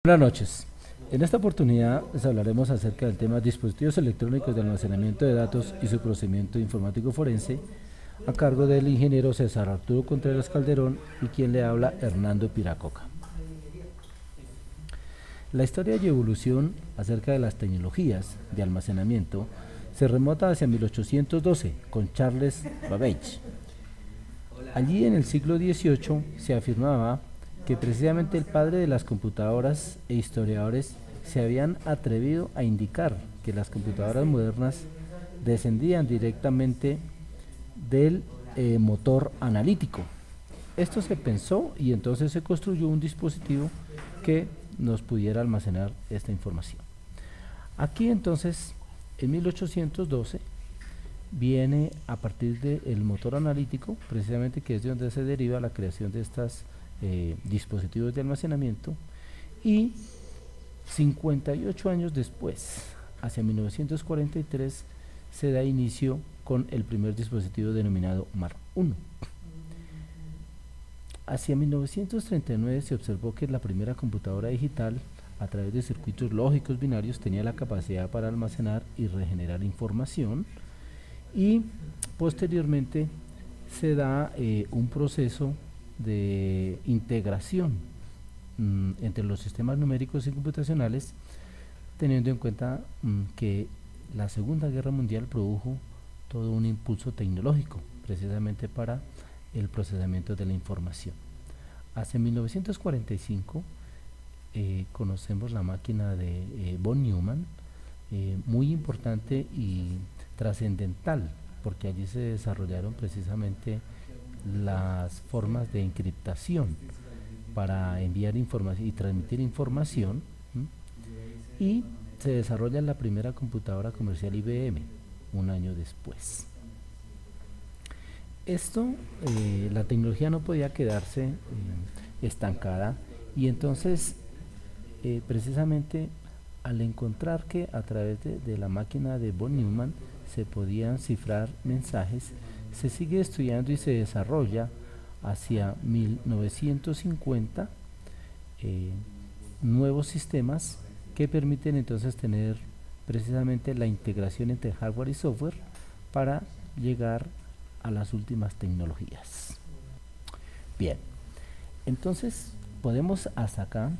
Buenas noches. En esta oportunidad les hablaremos acerca del tema dispositivos electrónicos de almacenamiento de datos y su procedimiento informático forense a cargo del ingeniero César Arturo Contreras Calderón y quien le habla Hernando Piracoca. La historia y evolución acerca de las tecnologías de almacenamiento se remota hacia 1812 con Charles Babbage. Allí en el siglo XVIII se afirmaba que precisamente el padre de las computadoras e historiadores se habían atrevido a indicar que las computadoras modernas descendían directamente del motor analítico. Esto se pensó y entonces se construyó un dispositivo que nos pudiera almacenar esta información. Aquí entonces, en 1812, viene a partir del motor analítico, precisamente que es de donde se deriva la creación de estos dispositivos de almacenamiento, y 58 años después, hacia 1943, se da inicio con el primer dispositivo denominado Mark I. Hacia 1939 se observó que la primera computadora digital, a través de circuitos lógicos binarios, tenía la capacidad para almacenar y regenerar información, y posteriormente se da un proceso de integración entre los sistemas numéricos y computacionales, teniendo en cuenta que la Segunda Guerra Mundial produjo todo un impulso tecnológico precisamente para el procesamiento de la información. Hacia 1945 conocemos la máquina de von Neumann, muy importante y trascendental, porque allí se desarrollaron precisamente las formas de encriptación para enviar información y transmitir información, y se desarrolla la primera computadora comercial IBM un año después. La tecnología no podía quedarse estancada, y entonces precisamente al encontrar que a través de la máquina de von Neumann se podían cifrar mensajes, se sigue estudiando y se desarrolla hacia 1950 nuevos sistemas que permiten entonces tener precisamente la integración entre hardware y software para llegar a las últimas tecnologías. Bien, entonces podemos hasta acá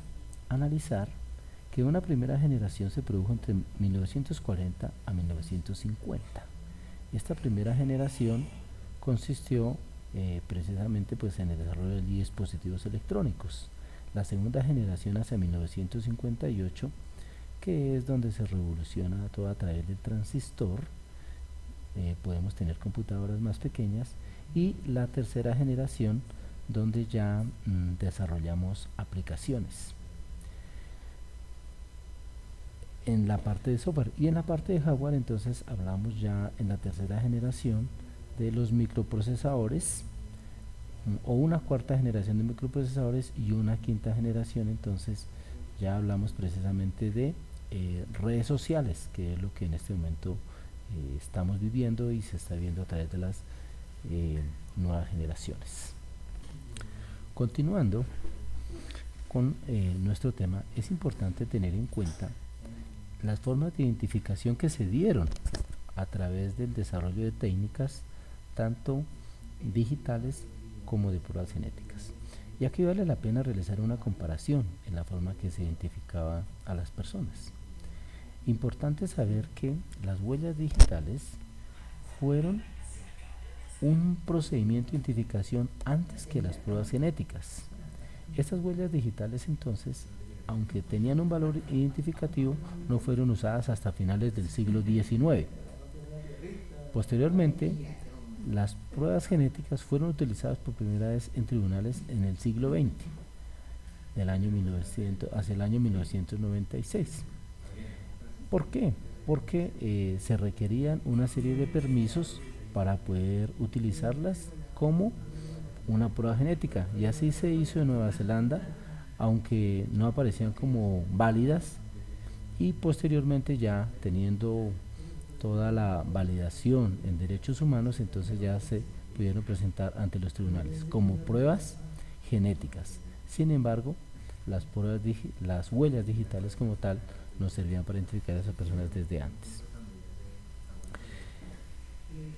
analizar que una primera generación se produjo entre 1940 a 1950. Esta primera generación consistió precisamente pues en el desarrollo de dispositivos electrónicos. La segunda generación hacia 1958, que es donde se revoluciona todo a través del transistor, podemos tener computadoras más pequeñas, y la tercera generación donde ya desarrollamos aplicaciones en la parte de software. Y en la parte de hardware entonces hablamos ya en la tercera generación de los microprocesadores, o una cuarta generación de microprocesadores y una quinta generación. Entonces ya hablamos precisamente de redes sociales, que es lo que en este momento estamos viviendo y se está viendo a través de las nuevas generaciones. Continuando con nuestro tema, es importante tener en cuenta las formas de identificación que se dieron a través del desarrollo de técnicas tanto digitales como de pruebas genéticas. Y aquí vale la pena realizar una comparación en la forma que se identificaba a las personas. Importante saber que las huellas digitales fueron un procedimiento de identificación antes que las pruebas genéticas. Estas huellas digitales entonces, aunque tenían un valor identificativo, no fueron usadas hasta finales del siglo XIX. Posteriormente, las pruebas genéticas fueron utilizadas por primera vez en tribunales en el siglo XX, hacia el año 1996. ¿Por qué? Porque se requerían una serie de permisos para poder utilizarlas como una prueba genética, y así se hizo en Nueva Zelanda, aunque no aparecían como válidas, y posteriormente, ya teniendo toda la validación en derechos humanos, entonces ya se pudieron presentar ante los tribunales como pruebas genéticas. Sin embargo, las huellas digitales como tal nos servían para identificar a esas personas desde antes.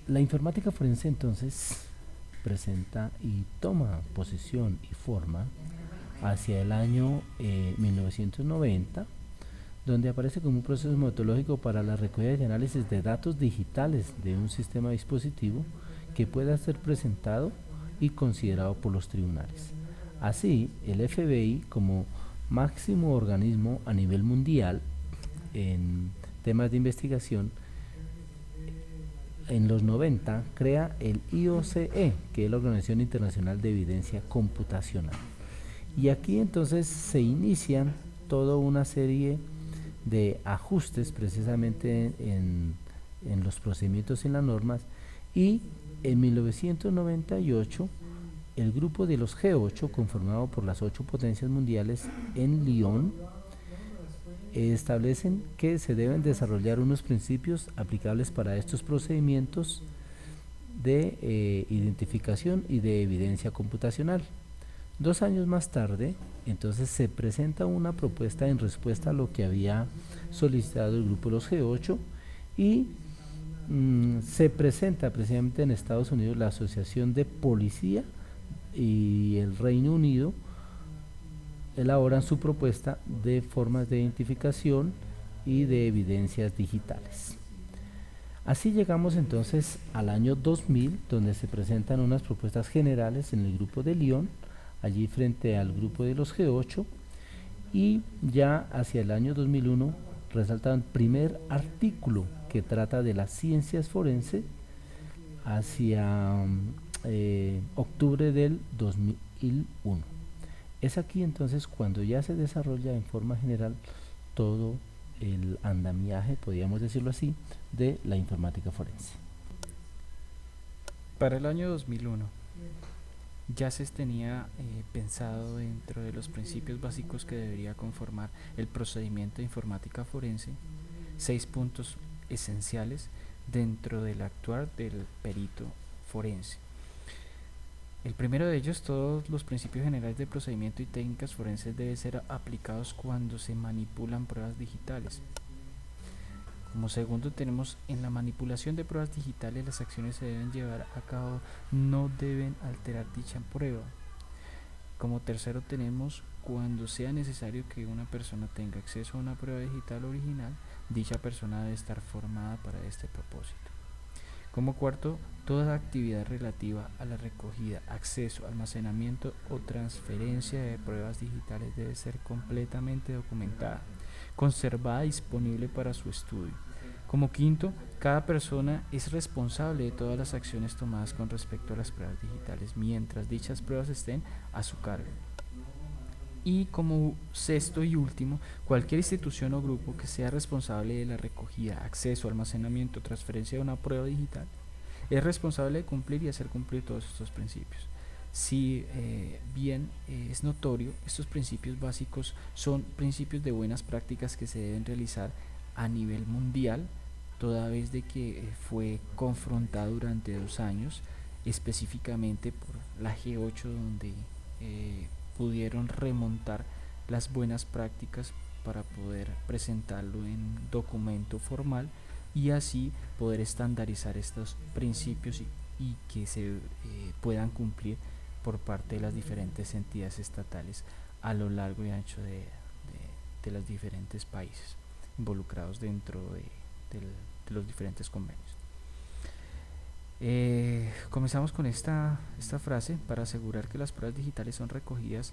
La informática forense entonces presenta y toma posición y forma hacia el año 1990, donde aparece como un proceso metodológico para la recogida y análisis de datos digitales de un sistema dispositivo que pueda ser presentado y considerado por los tribunales. Así, el FBI, como máximo organismo a nivel mundial en temas de investigación, en los 90 crea el IOCE, que es la Organización Internacional de Evidencia Computacional. Y aquí entonces se inician toda una serie de ajustes precisamente en los procedimientos y en las normas, y en 1998 el grupo de los G8, conformado por las 8 potencias mundiales en Lyon, establecen que se deben desarrollar unos principios aplicables para estos procedimientos de identificación y de evidencia computacional. 2 años más tarde, entonces se presenta una propuesta en respuesta a lo que había solicitado el grupo de los G8 y se presenta precisamente en Estados Unidos la Asociación de Policía y el Reino Unido elaboran su propuesta de formas de identificación y de evidencias digitales. Así llegamos entonces al año 2000, donde se presentan unas propuestas generales en el grupo de Lyon, allí frente al grupo de los G8, y ya hacia el año 2001 resalta el primer artículo que trata de las ciencias forenses hacia octubre del 2001. Es aquí entonces cuando ya se desarrolla en forma general todo el andamiaje, podríamos decirlo así, de la informática forense. Para el año 2001 ya se tenía pensado dentro de los principios básicos que debería conformar el procedimiento de informática forense 6 puntos esenciales dentro del actuar del perito forense. El primero de ellos, todos los principios generales de procedimiento y técnicas forenses deben ser aplicados cuando se manipulan pruebas digitales. Como segundo tenemos, en la manipulación de pruebas digitales las acciones se deben llevar a cabo, no deben alterar dicha prueba. Como tercero tenemos, cuando sea necesario que una persona tenga acceso a una prueba digital original, dicha persona debe estar formada para este propósito. Como cuarto, toda actividad relativa a la recogida, acceso, almacenamiento o transferencia de pruebas digitales debe ser completamente documentada, conservada y disponible para su estudio. Como quinto, cada persona es responsable de todas las acciones tomadas con respecto a las pruebas digitales mientras dichas pruebas estén a su cargo. Y como sexto y último, cualquier institución o grupo que sea responsable de la recogida, acceso, almacenamiento o transferencia de una prueba digital es responsable de cumplir y hacer cumplir todos estos principios. Si bien es notorio, estos principios básicos son principios de buenas prácticas que se deben realizar a nivel mundial, toda vez de que fue confrontado durante 2 años, específicamente por la G8, donde pudieron remontar las buenas prácticas para poder presentarlo en documento formal y así poder estandarizar estos principios y que se puedan cumplir por parte de las diferentes entidades estatales a lo largo y ancho de los diferentes países involucrados dentro de los diferentes convenios. Comenzamos con esta frase: para asegurar que las pruebas digitales son recogidas,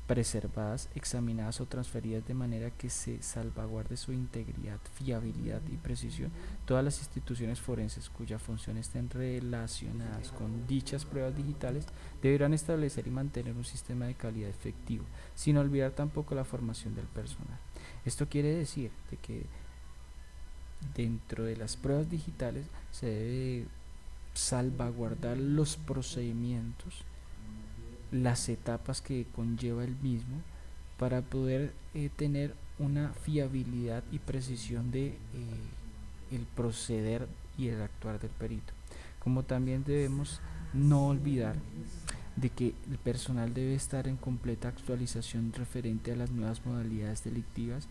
preservadas, examinadas o transferidas de manera que se salvaguarde su integridad, fiabilidad y precisión, todas las instituciones forenses cuya función estén relacionadas con dichas pruebas digitales deberán establecer y mantener un sistema de calidad efectivo, sin olvidar tampoco la formación del personal. Esto quiere decir de que dentro de las pruebas digitales se debe salvaguardar los procedimientos, las etapas que conlleva el mismo, para poder tener una fiabilidad y precisión de el proceder y el actuar del perito. Como también debemos no olvidar de que el personal debe estar en completa actualización referente a las nuevas modalidades delictivas,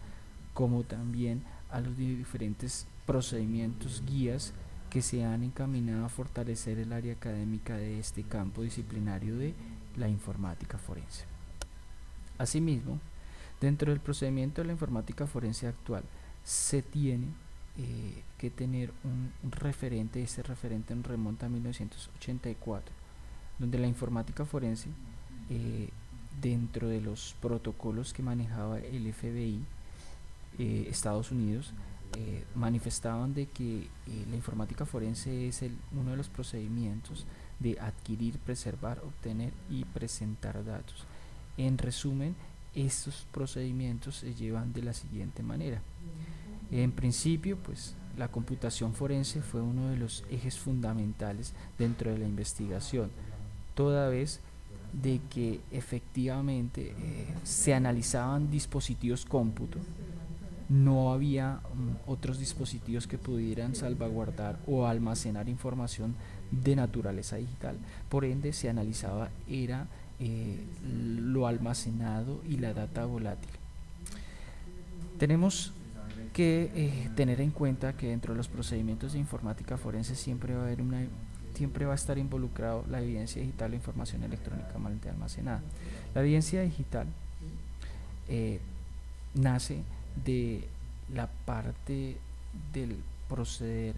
como también a los diferentes procedimientos, guías que se han encaminado a fortalecer el área académica de este campo disciplinario de la informática forense. Asimismo, dentro del procedimiento de la informática forense actual, se tiene que tener un referente. Este referente remonta a 1984, donde la informática forense, dentro de los protocolos que manejaba el FBI, Estados Unidos, manifestaban de que la informática forense es uno de los procedimientos de adquirir, preservar, obtener y presentar datos. En resumen, estos procedimientos se llevan de la siguiente manera. En principio, pues la computación forense fue uno de los ejes fundamentales dentro de la investigación, toda vez de que efectivamente se analizaban dispositivos cómputo. No había otros dispositivos que pudieran salvaguardar o almacenar información de naturaleza digital. Por ende, se analizaba lo almacenado y la data volátil. Tenemos que tener en cuenta que dentro de los procedimientos de informática forense siempre va a estar involucrado la evidencia digital o información electrónicamente almacenada. La evidencia digital nace de la parte del proceder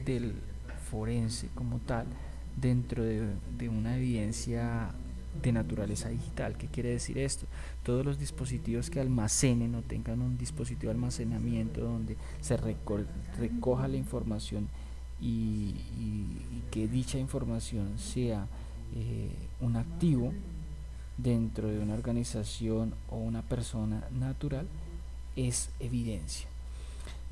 del forense como tal dentro de una evidencia de naturaleza digital. ¿Qué quiere decir esto? Todos los dispositivos que almacenen o tengan un dispositivo de almacenamiento donde se recoja la información y que dicha información sea un activo dentro de una organización o una persona natural, es evidencia.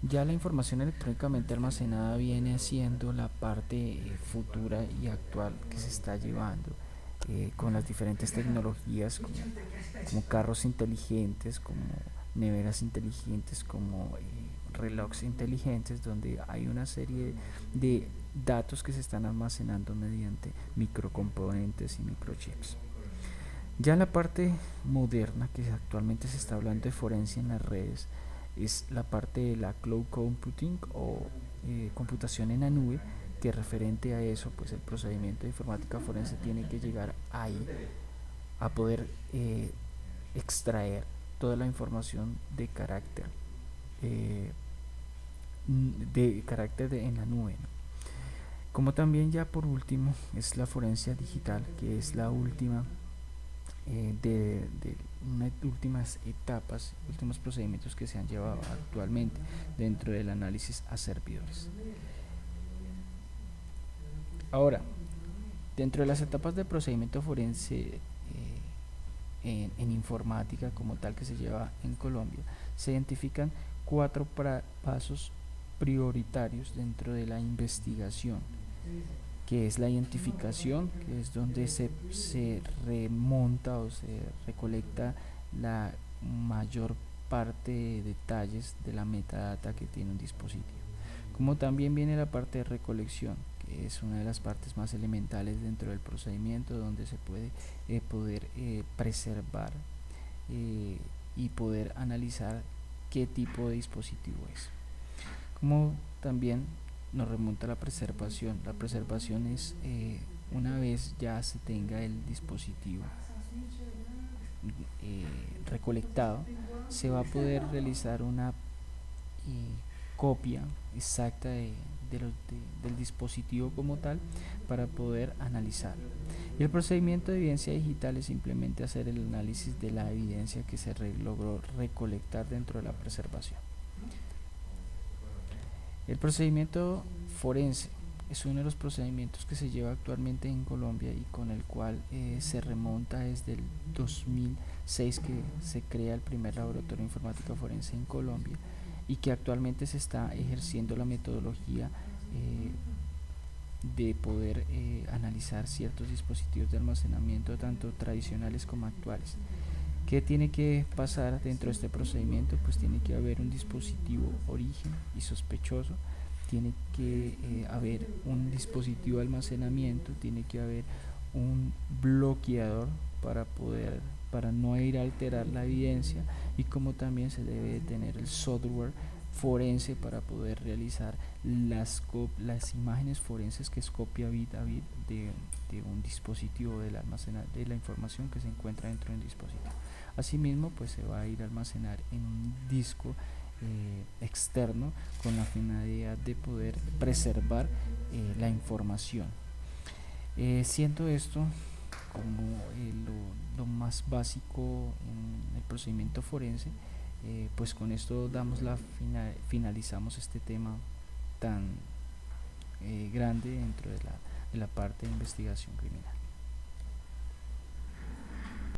Ya la información electrónicamente almacenada viene siendo la parte futura y actual que se está llevando con las diferentes tecnologías como carros inteligentes, como neveras inteligentes, como relojes inteligentes, donde hay una serie de datos que se están almacenando mediante microcomponentes y microchips. Ya la parte moderna que actualmente se está hablando de forense en las redes es la parte de la cloud computing o computación en la nube, que referente a eso, pues el procedimiento de informática forense tiene que llegar ahí a poder extraer toda la información de carácter en la nube, ¿no? Como también ya por último es la forencia digital, que es la última de unas últimas etapas, últimos procedimientos que se han llevado actualmente dentro del análisis a servidores. Ahora, dentro de las etapas de procedimiento forense en informática como tal que se lleva en Colombia, se identifican 4 pasos prioritarios dentro de la investigación, que es la identificación, que es donde se remonta o se recolecta la mayor parte de detalles de la metadata que tiene un dispositivo. Como también viene la parte de recolección, que es una de las partes más elementales dentro del procedimiento, donde se puede poder preservar y poder analizar qué tipo de dispositivo es. Como también nos remonta a la preservación. La preservación es una vez ya se tenga el dispositivo recolectado, se va a poder realizar una copia exacta del dispositivo como tal para poder analizar. Y el procedimiento de evidencia digital es simplemente hacer el análisis de la evidencia que se logró recolectar dentro de la preservación. El procedimiento forense es uno de los procedimientos que se lleva actualmente en Colombia y con el cual se remonta desde el 2006, que se crea el primer laboratorio de informática forense en Colombia, y que actualmente se está ejerciendo la metodología de poder analizar ciertos dispositivos de almacenamiento, tanto tradicionales como actuales. ¿Qué tiene que pasar dentro de este procedimiento? Pues tiene que haber un dispositivo origen y sospechoso, tiene que haber un dispositivo de almacenamiento, tiene que haber un bloqueador para no ir a alterar la evidencia, y como también se debe tener el software forense para poder realizar las imágenes forenses, que es copia bit a bit de un dispositivo, del almacenar de la información que se encuentra dentro del dispositivo. Asimismo, pues se va a ir a almacenar en un disco externo, con la finalidad de poder preservar la información. Siendo esto como lo más básico en el procedimiento forense, pues con esto finalizamos este tema tan grande dentro de la parte de investigación criminal.